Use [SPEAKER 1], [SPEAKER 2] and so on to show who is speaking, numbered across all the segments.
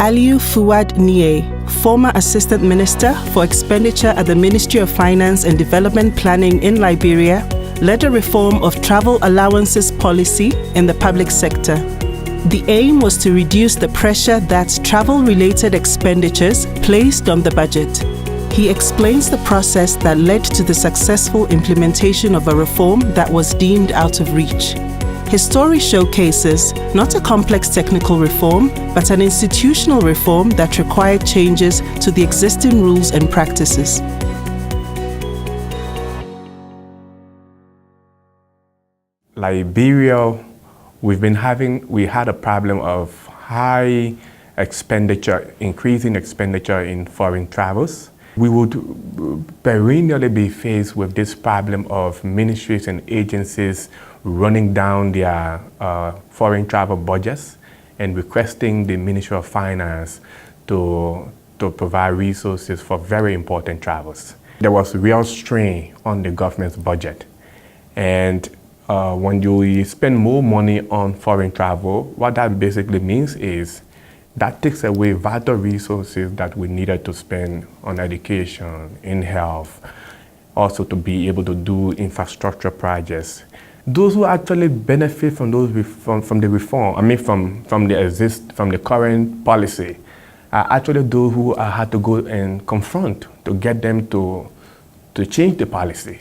[SPEAKER 1] Alieu Fuad Nyei, former Assistant Minister for Expenditure at the Ministry of Finance and Development Planning in Liberia, led a reform of travel allowances policy in the public sector. The aim was to reduce the pressure that travel-related expenditures placed on the budget. He explains the process that led to the successful implementation of a reform that was deemed out of reach. His story showcases not a complex technical reform, but an institutional reform that required changes to the existing rules and practices.
[SPEAKER 2] Liberia, we had a problem of high expenditure, increasing expenditure in foreign travels. We would perennially be faced with this problem of ministries and agencies running down their foreign travel budgets and requesting the Ministry of Finance to provide resources for very important travels. There was real strain on the government's budget. And when you spend more money on foreign travel, what that basically means is that takes away vital resources that we needed to spend on education, in health, also to be able to do infrastructure projects. Those who actually benefit from from the reform, from the current policy, are actually those who had to go and confront to get them to change the policy.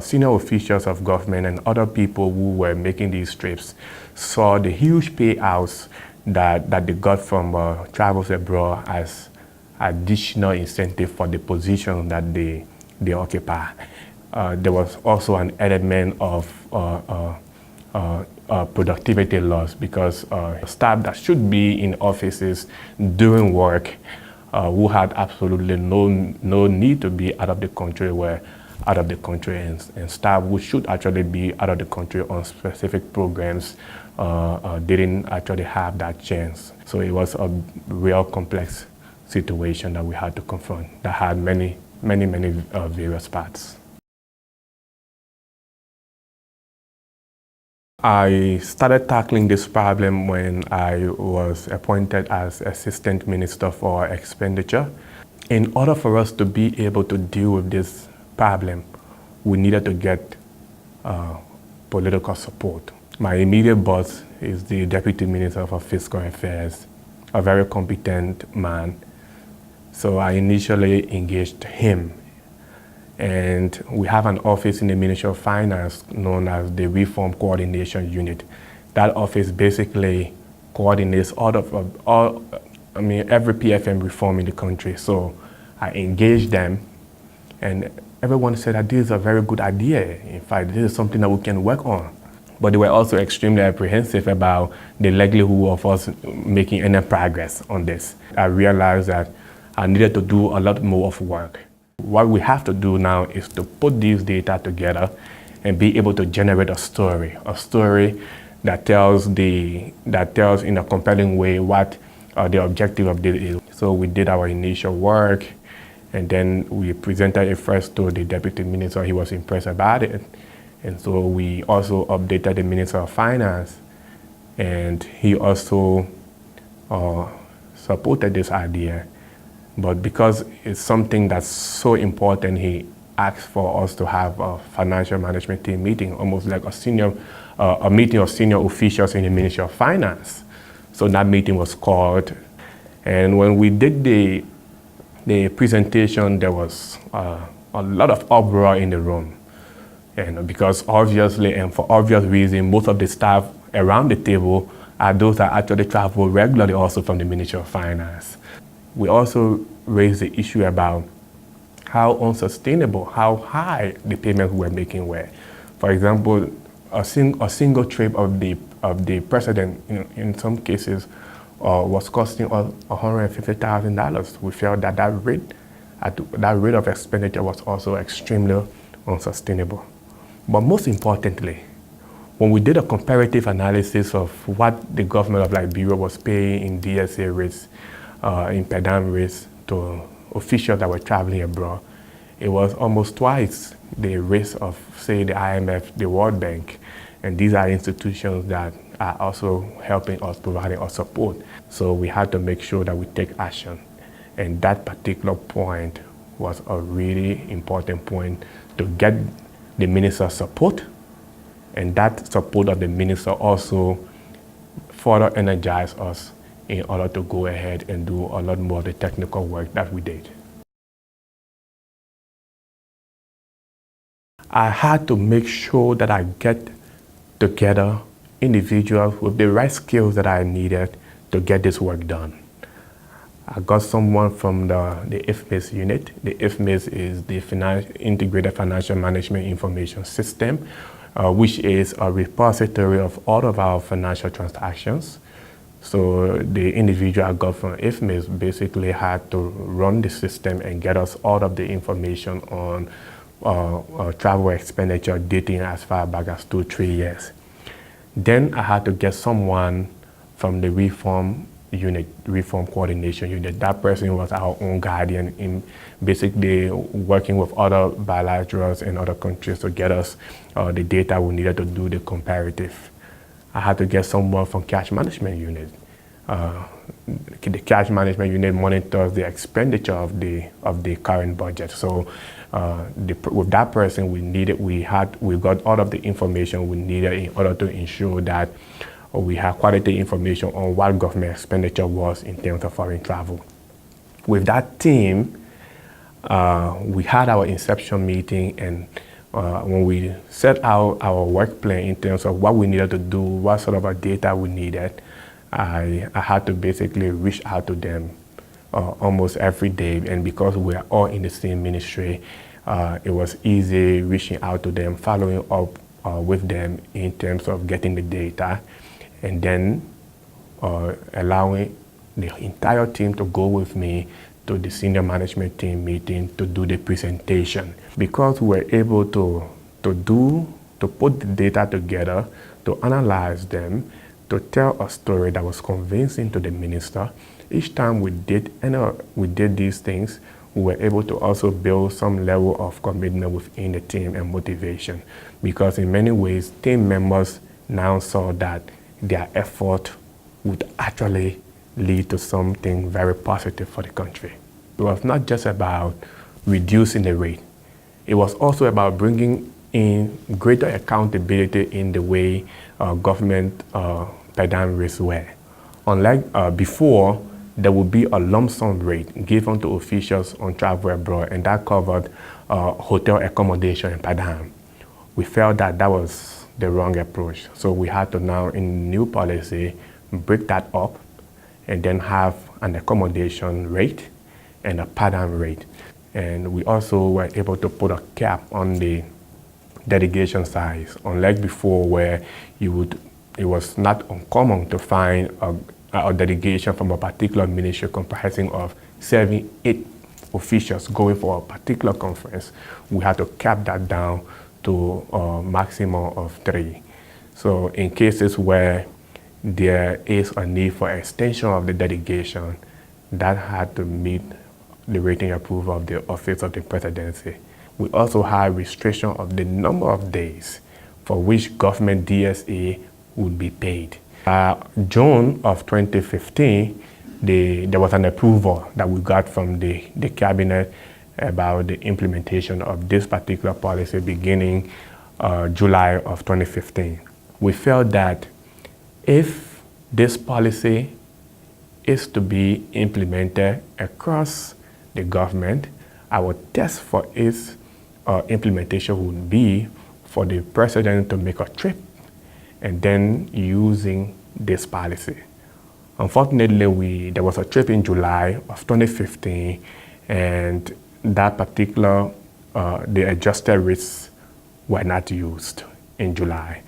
[SPEAKER 2] Senior officials of government and other people who were making these trips saw the huge payouts that they got from travels abroad as additional incentive for the position that they occupy. There was also an element of productivity loss because staff that should be in offices doing work who had absolutely no need to be out of the country were out of the country, and staff who should actually be out of the country on specific programs didn't actually have that chance. So it was a real complex situation that we had to confront that had many various parts. I started tackling this problem when I was appointed as Assistant Minister for Expenditure. In order for us to be able to deal with this problem, we needed to get political support. My immediate boss is the Deputy Minister for Fiscal Affairs, a very competent man. So I initially engaged him. And we have an office in the Ministry of Finance known as the Reform Coordination Unit. That office basically coordinates every PFM reform in the country. So I engaged them, and everyone said that this is a very good idea. In fact, this is something that we can work on. But they were also extremely apprehensive about the likelihood of us making any progress on this. I realized that I needed to do a lot more of work. What we have to do now is to put these data together and be able to generate a story that tells in a compelling way what the objective of this is. So we did our initial work, and then we presented it first to the Deputy Minister. He was impressed about it. And so we also updated the Minister of Finance, and he also supported this idea. But because it's something that's so important, he asked for us to have a financial management team meeting, almost like a meeting of senior officials in the Ministry of Finance. So that meeting was called. And when we did the presentation, there was a lot of uproar in the room. And because obviously, and for obvious reason, most of the staff around the table are those that actually travel regularly also from the Ministry of Finance. We also raised the issue about how unsustainable, how high the payments we were making were. For example, a single trip of the president, in some cases, was costing us $150,000. We felt that that rate of expenditure was also extremely unsustainable. But most importantly, when we did a comparative analysis of what the government of Liberia was paying in DSA rates, in per diem rates to officials that were traveling abroad, it was almost twice the rates of, say, the IMF, the World Bank. And these are institutions that are also helping us, providing us support. So we had to make sure that we take action. And that particular point was a really important point to get the minister's support. And that support of the minister also further energized us in order to go ahead and do a lot more of the technical work that we did. I had to make sure that I get together individuals with the right skills that I needed to get this work done. I got someone from the IFMIS unit. The IFMIS is the Integrated Financial Management Information System, which is a repository of all of our financial transactions. So the individual I got from IFMIS basically had to run the system and get us all of the information on travel expenditure dating as far back as 2-3 years. Then I had to get someone from the reform coordination unit. That person was our own guardian in basically working with other bilaterals and other countries to get us the data we needed to do the comparative. I had to get someone from cash management unit. The cash management unit monitors the expenditure of the current budget. So with that person, we got all of the information we needed in order to ensure that we have quality information on what government expenditure was in terms of foreign travel. With that team, we had our inception meeting, and when we set out our work plan in terms of what we needed to do, what sort of data we needed, I had to basically reach out to them almost every day. And because we are all in the same ministry, it was easy reaching out to them, following up with them in terms of getting the data, and then allowing the entire team to go with me to the senior management team meeting to do the presentation. Because we were able to put the data together, to analyze them, to tell a story that was convincing to the minister. Each time we did these things, we were able to also build some level of commitment within the team and motivation. Because in many ways, team members now saw that their effort would actually lead to something very positive for the country. It was not just about reducing the rate. It was also about bringing in greater accountability in the way government per diem rates were. Unlike before, there would be a lump sum rate given to officials on travel abroad, and that covered hotel accommodation and per diem. We felt that that was the wrong approach. So we had to now, in new policy, break that up and then have an accommodation rate and a per diem rate. And we also were able to put a cap on the delegation size, unlike before where it was not uncommon to find a delegation from a particular ministry comprising of 7-8 officials going for a particular conference. We had to cap that down to a maximum of 3. So in cases where there is a need for extension of the delegation, that had to meet the rating approval of the Office of the Presidency. We also had restriction of the number of days for which government DSA would be paid. June of 2015, there was an approval that we got from the cabinet about the implementation of this particular policy beginning July of 2015. We felt that if this policy is to be implemented across the government, our test for its implementation would be for the president to make a trip and then using this policy. Unfortunately, there was a trip in July of 2015, and that particular, the adjusted rates were not used in July.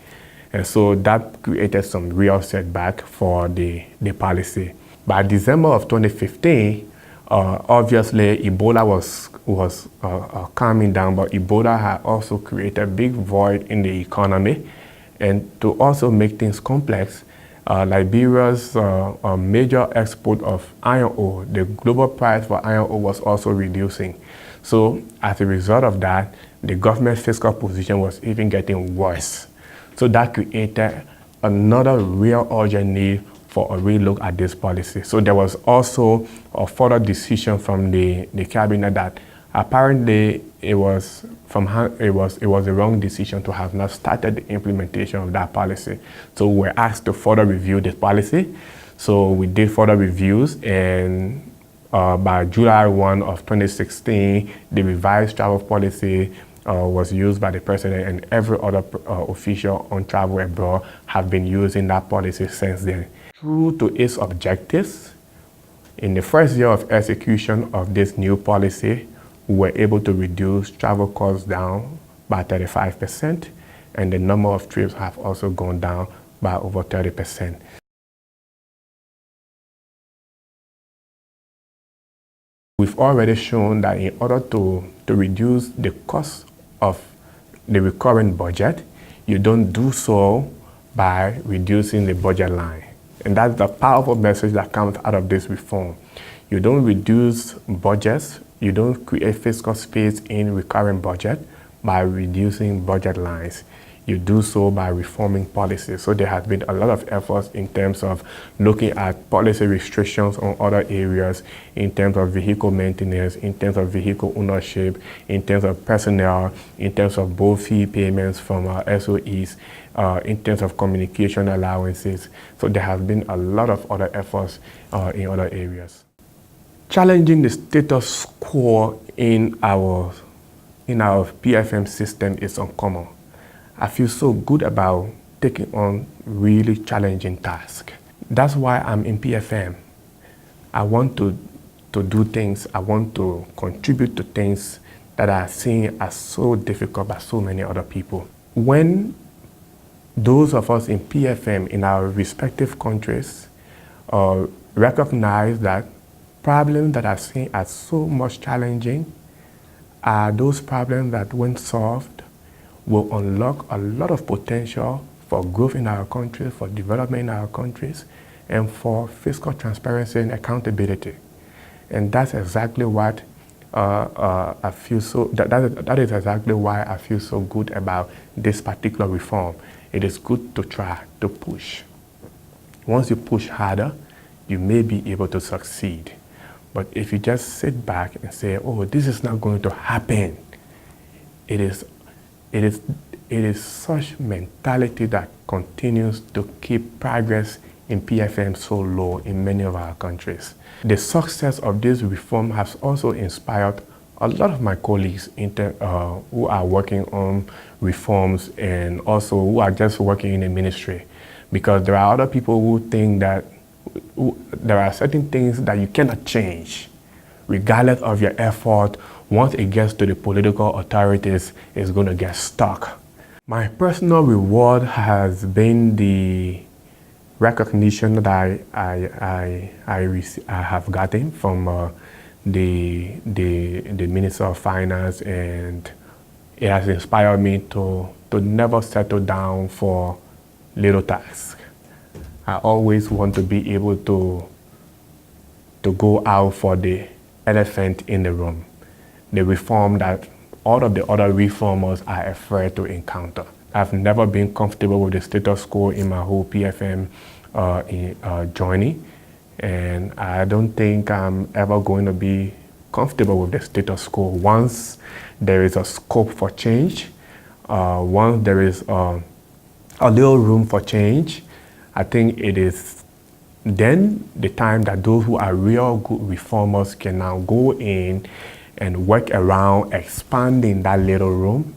[SPEAKER 2] And so that created some real setback for the policy. By December of 2015, obviously Ebola was calming down, but Ebola had also created a big void in the economy. And to also make things complex, Liberia's major export of iron ore, the global price for iron ore was also reducing. So as a result of that, the government fiscal position was even getting worse. So that created another real urgent need for a relook at this policy. So there was also a further decision from the cabinet that apparently it was a wrong decision to have not started the implementation of that policy. So we were asked to further review this policy. So we did further reviews, and by July 1 of 2016, the revised travel policy was used by the president, and every other official on travel abroad have been using that policy since then. True to its objectives, in the first year of execution of this new policy, we were able to reduce travel costs down by 35%, and the number of trips have also gone down by over 30%. We've already shown that in order to reduce the cost of the recurrent budget, you don't do so by reducing the budget line. And that's the powerful message that comes out of this reform. You don't reduce budgets, you don't create fiscal space in recurrent budget by reducing budget lines. You do so by reforming policies. So there has been a lot of efforts in terms of looking at policy restrictions on other areas, in terms of vehicle maintenance, in terms of vehicle ownership, in terms of personnel, in terms of both fee payments from SOEs, in terms of communication allowances. So there has been a lot of other efforts in other areas. Challenging the status quo in our PFM system is uncommon. I feel so good about taking on really challenging tasks. That's why I'm in PFM. I want to do things, I want to contribute to things that are seen as so difficult by so many other people. When those of us in PFM in our respective countries recognize that problems that are seen as so much challenging are those problems that, when solved, will unlock a lot of potential for growth in our countries, for development in our countries, and for fiscal transparency and accountability. And that's exactly what I feel so, that is exactly why I feel so good about this particular reform. It is good to try, to push. Once you push harder, you may be able to succeed. But if you just sit back and say, oh, this is not going to happen, it is such mentality that continues to keep progress in PFM so low in many of our countries. The success of this reform has also inspired a lot of my colleagues who are working on reforms, and also who are just working in the ministry. Because there are other people who think that there are certain things that you cannot change, regardless of your effort. Once it gets to the political authorities, it's going to get stuck. My personal reward has been the recognition that I have gotten from the Minister of Finance, and it has inspired me to never settle down for little tasks. I always want to be able to go out for the elephant in the room, the reform that all of the other reformers are afraid to encounter. I've never been comfortable with the status quo in my whole PFM journey, and I don't think I'm ever going to be comfortable with the status quo. Once there is a scope for change, once there is a little room for change, I think it is then the time that those who are real good reformers can now go in and work around expanding that little room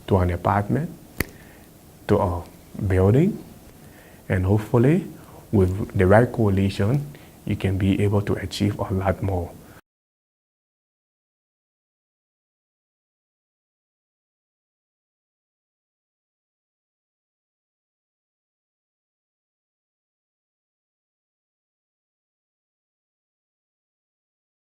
[SPEAKER 2] to an apartment, to a building, and hopefully with the right coalition, you can be able to achieve a lot more.